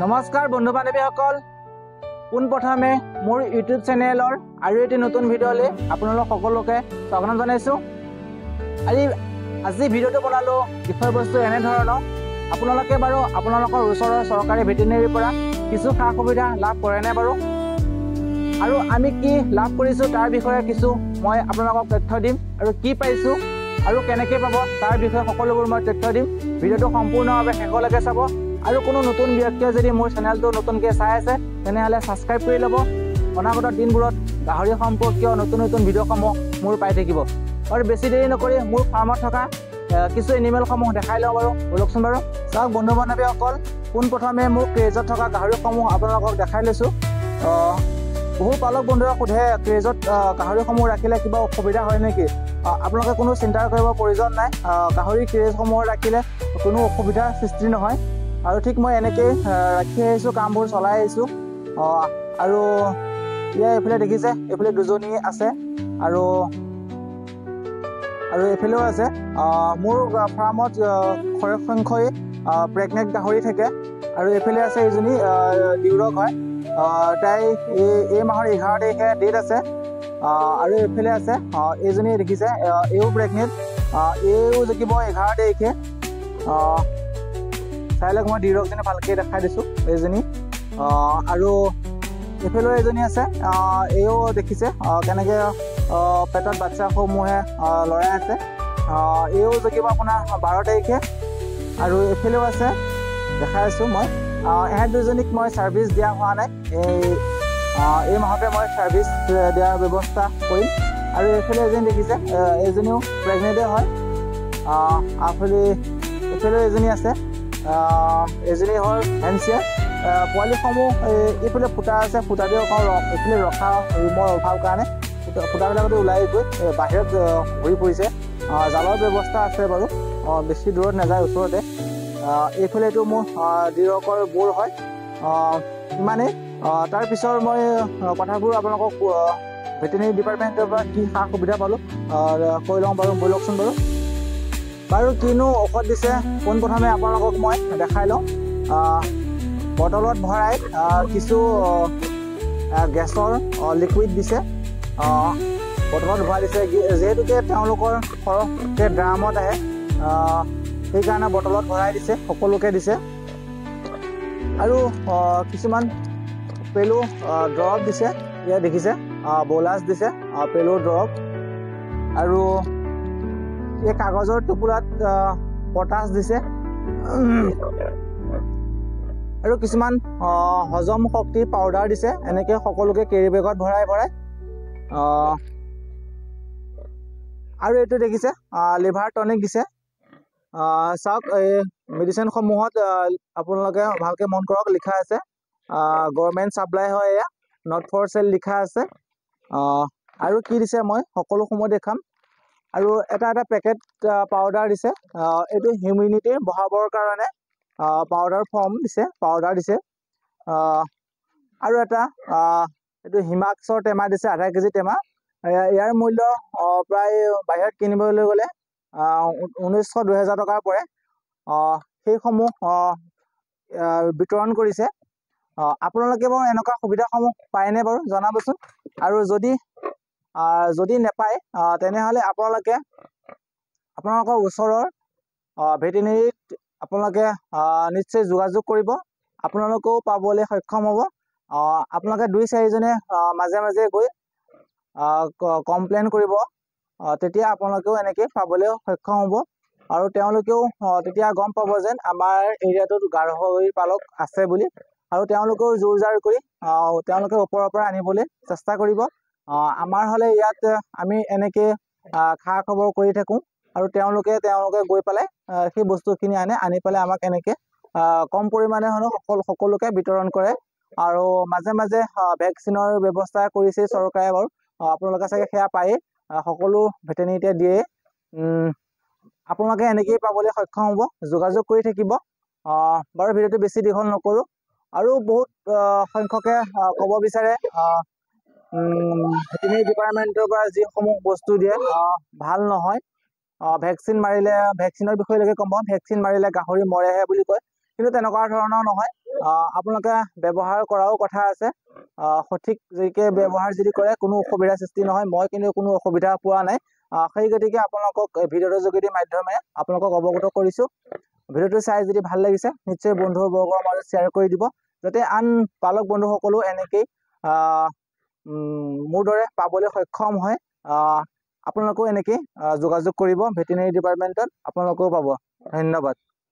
নমস্কাৰ বন্ধু বান্ধৱীসকল, পোনপ্ৰথমে মোৰ ইউটিউব চেনেলৰ আৰু এটি নতুন ভিডিঅ'লৈ আপোনালোক সকলোকে স্বাগতম জনাইছোঁ। আজি ভিডিঅ'টো বনালোঁ বিষয়বস্তু এনেধৰণৰ, আপোনালোকে বাৰু আপোনালোকৰ ওচৰৰ চৰকাৰী ভেটেৰিনেৰীৰ পৰা কিছু সা সুবিধা লাভ কৰেনে বাৰু, আৰু আমি কি লাভ কৰিছোঁ তাৰ বিষয়ে কিছু মই আপোনালোকক তথ্য দিম, আৰু কি পাইছোঁ আৰু কেনেকৈ পাব তাৰ বিষয়ে সকলোবোৰ মই তথ্য দিম। ভিডিঅ'টো সম্পূৰ্ণভাৱে শেষলৈকে চাব। আৰু কোনো নতুন ব্যক্তিয়ে যদি মোৰ চেনেলটো নতুনকৈ চাই আছে তেনেহ'লে ছাবস্ক্ৰাইব কৰি ল'ব। অনাগত দিনবোৰত গাহৰি সম্পৰ্কীয় নতুন নতুন ভিডিঅ'সমূহ মোৰ পাই থাকিব। আৰু বেছি দেৰি নকৰি মোৰ ফাৰ্মত থকা কিছু এনিমেলসমূহ দেখাই লওঁ বাৰু, বলকচোন বাৰু। চাওক বন্ধু বান্ধৱীসকল, পোনপ্ৰথমে মোৰ ক্ৰেজত থকা গাহৰিসমূহ আপোনালোকক দেখাই লৈছোঁ। বহু পালক বন্ধুৱে সোধে ক্ৰেজত গাহৰিসমূহ ৰাখিলে কিবা অসুবিধা হয় নেকি। আপোনালোকে কোনো চিন্তা কৰিব প্ৰয়োজন নাই। গাহৰি ক্ৰেজসমূহ ৰাখিলে কোনো অসুবিধাৰ সৃষ্টি নহয়। আৰু ঠিক মই এনেকৈয়ে ৰাখি আহিছোঁ, কামবোৰ চলাই আহিছোঁ। আৰু ইয়াৰ এইফালে দেখিছে, এইফালে দুজনী আছে আৰু এইফালেও আছে। মোৰ ফাৰ্মত সংখ্যই প্ৰেগনেণ্ট গাহৰি থাকে। আৰু এইফালে আছে এইজনী ডিউৰক হয়, তাই এই মাহৰ 11 তাৰিখে ডেট আছে। আৰু এইফালে আছে এইজনী দেখিছে, এইও প্ৰেগনেণ্ট, এইও জকিব 11 তাৰিখে। চাই লওক, মই ডিউৰকজনী ভালকৈ দেখাই দিছোঁ এইজনী। আৰু এইফালেও এজনী আছে, এইও দেখিছে কেনেকৈ পেটত বাচ্চাসমূহে লৰাই আছে। এইও জকিব আপোনাৰ 12 তাৰিখে। আৰু এইফালেও আছে, দেখাই আছোঁ মই। এহেঁত দুজনীক মই ছাৰ্ভিচ দিয়া হোৱা নাই, এই মাহতে মই ছাৰ্ভিচ দিয়াৰ ব্যৱস্থা কৰিম। আৰু এইফালে এজনী দেখিছে, এইজনীও প্ৰেগনেণ্টে হয়। এইফালেও এজনী আছে, এজনী হ'ল হেনচিয়াৰ। পোৱালিসমূহ এইফালে ফুটা আছে, ফুটাতে এইফালে ৰখা ৰুমৰ অভাৱ কাৰণে ফুটাবিলাকতে ওলাই গৈ বাহিৰত ঘূৰি ফুৰিছে। জালৰ ব্যৱস্থা আছে বাৰু, বেছি দূৰত নাযায়, ওচৰতে। এইফালে এইটো মোৰ ডিউৰকৰ বোৰ হয়। ইমানেই। তাৰপিছৰ মই কথাবোৰ আপোনালোকক ভেটেৰিনেৰী ডিপাৰ্টমেণ্টৰ পৰা কি সা সুবিধা পালোঁ কৈ লওঁ বাৰু, বলকচোন বাৰু। কিনো ঔষধ দিছে পোনপ্ৰথমে আপোনালোকক মই দেখাই লওঁ। বটলত ভৰাই কিছু গেছৰ লিকুইড দিছে, বটলত ভৰাই দিছে। যিহেতুকে তেওঁলোকৰ সৰহকৈ ড্ৰামত আহে, সেইকাৰণে বটলত ভৰাই দিছে, সকলোকে দিছে। আৰু কিছুমান পেলু দৰৱ দিছে, ইয়াত দেখিছে বলাছ দিছে, পেলু দৰৱ। আৰু এই কাগজৰ টোপোলাত পটাছ দিছে। আৰু কিছুমান হজম শক্তি পাউডাৰ দিছে, এনেকৈ সকলোকে কেৰি বেগত ভৰাই ভৰাই। আৰু এইটো দেখিছে লিভাৰ টনিক দিছে। চাওক, এই মেডিচিনসমূহত আপোনালোকে ভালকৈ মন কৰক, লিখা আছে গভৰ্ণমেণ্ট ছাপ্লাই হয়, এয়া নট ফৰ চেল লিখা আছে। আৰু কি দিছে মই সকলো সময় দেখাম। আৰু এটা পেকেট পাউডাৰ দিছে, এইটো হিউমিনিটি বঢ়াবৰ কাৰণে পাউডাৰ পাউডাৰ দিছে। আৰু এটা এইটো হিমাক্সৰ টেমা দিছে, আধা কেজি টেমা। ইয়াৰ মূল্য প্ৰায় বাহিৰত কিনিবলৈ গ'লে 1900-2000 টকাৰ পৰে। সেইসমূহ বিতৰণ কৰিছে। আপোনালোকে বাৰু এনেকুৱা সুবিধাসমূহ পায়নে বাৰু, জনাবচোন। আৰু যদি নেপায় তেনেহ'লে আপোনালোকে আপোনালোকৰ ওচৰৰ ভেটেৰিনেৰীত আপোনালোকে নিশ্চয় যোগাযোগ কৰিব, আপোনালোকেও পাবলৈ সক্ষম হ'ব। আপোনালোকে 2-4জনে মাজে মাজে গৈ কমপ্লেইন কৰিব, তেতিয়া আপোনালোকেও এনেকৈ পাবলৈ সক্ষম হ'ব। আৰু তেওঁলোকেও তেতিয়া গম পাব যেন আমাৰ এৰিয়াটোত গাহৰি পালক আছে বুলি। আৰু তেওঁলোকেও জোৰ জাৰ কৰি তেওঁলোকে ওপৰৰ পৰা আনিবলৈ চেষ্টা কৰিব। আমাৰ হ'লে ইয়াত আমি এনেকৈ খা খবৰ কৰি থাকোঁ, আৰু তেওঁলোকে গৈ পেলাই সেই বস্তুখিনি আনি পেলাই আমাক এনেকৈ কম পৰিমাণে হ'লেও সকলোকে বিতৰণ কৰে। আৰু মাজে মাজে ভেকচিনৰ ব্যৱস্থা কৰিছে চৰকাৰে বাৰু, আপোনালোকে চাগে সেয়া পায়েই, সকলো ভেটেৰিনেৰীতে দিয়ে। আপোনালোকে এনেকৈয়ে পাবলৈ সক্ষম হ'ব, যোগাযোগ কৰি থাকিব। বাৰু ভিডিঅ'টো বেছি দীঘল নকৰোঁ। আৰু বহুত সংখ্যকে ক'ব বিচাৰে ভেটেৰিনেৰী ডিপাৰ্টমেণ্টৰ পৰা যিসমূহ বস্তু দিয়ে ভাল নহয়, ভেকচিন মাৰিলে, ভেকচিনৰ বিষয়লৈকে ক'ম, ভেকচিন মাৰিলে গাহৰি মৰেহে বুলি কয়। কিন্তু তেনেকুৱা ধৰণৰ নহয়। আপোনালোকে ব্যৱহাৰ কৰাও কথা আছে। সঠিক যিকে ব্যৱহাৰ যদি কৰে কোনো অসুবিধাৰ সৃষ্টি নহয়। মই কিন্তু কোনো অসুবিধা পোৱা নাই। সেই গতিকে আপোনালোকক ভিডিঅ'টোৰ যোগেদি মাধ্যমেৰে আপোনালোকক অৱগত কৰিছোঁ। ভিডিঅ'টো চাই যদি ভাল লাগিছে নিশ্চয় বন্ধু বৰ্গৰ মাজত শ্বেয়াৰ কৰি দিব, যাতে আন পালক বন্ধুসকলো এনেকেই মোৰ দৰে পাবলৈ সক্ষম হয়। আপোনালোকেও এনেকেই যোগাযোগ কৰিব ভেটেৰিনেৰী ডিপাৰ্টমেণ্টত, আপোনালোকেও পাব। ধন্যবাদ।